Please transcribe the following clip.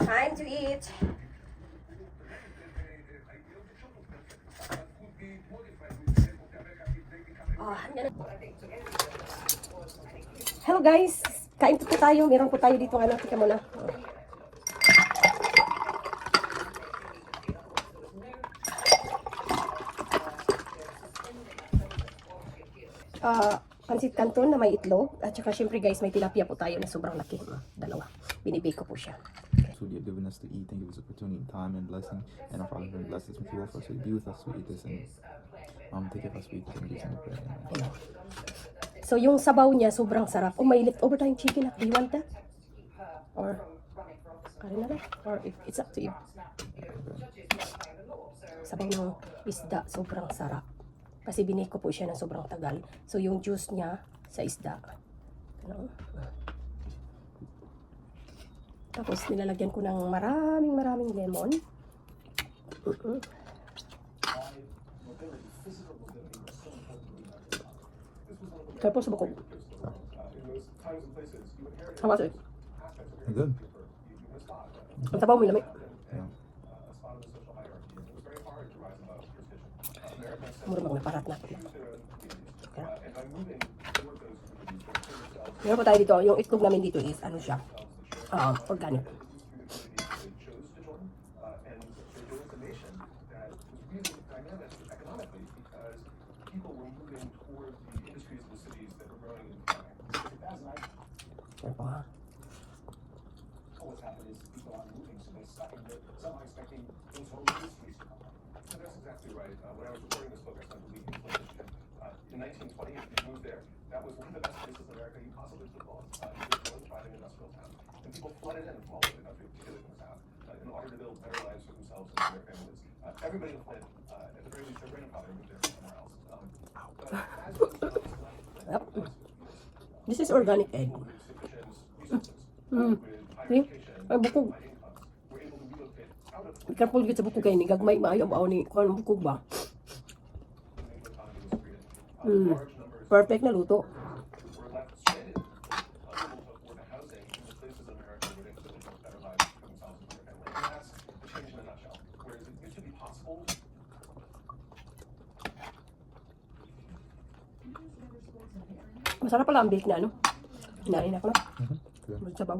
Time to eat. Hello guys, kain po tayo. Meron po tayo dito ano, tika muna. Pansit canton na may itlog. At saka syempre guys, may tilapia po tayo na sobrang laki. Dalawa. Binibake ko po siya. So you have given us to eat and give us opportunity, time, and blessing. And our Father, who bless us with you for us, so be with us to eat this and take of us we can do some prayer. So yung sabaw niya sobrang sarap. Oh, may leftover tayong chicken. Do you want that? Or karin na lang? Or it's up to you. Sabaw ng isda sobrang sarap. Kasi binake ko po siya ng sobrang tagal. So yung juice niya sa isda. Ano? Tapos nilalagyan ko ng maraming lemon. Tapos bakog. How was it? Good. Ang sabaw mo lamig. Yeah. Mura mga naparat na. Okay. Meron pa tayo dito. Yung itlog namin dito is ano siya. Organic. In 1920, if you moved there, that was one of the best places in America you possibly could live. It was a really thriving industrial town. And people flooded in from all over the country, particularly from the south, in order to build better lives for themselves and for their families. Everybody in Flint, at the very least, their grandfather moved there from somewhere else. Yep. This is organic egg. See? Ay, bukog. Careful gid sa bukog kay ni gagmay maayo ba ni kuan bukog ba? Perfect na luto. Masarap pala ang bake na ano. Hinain ako na. Sabaw.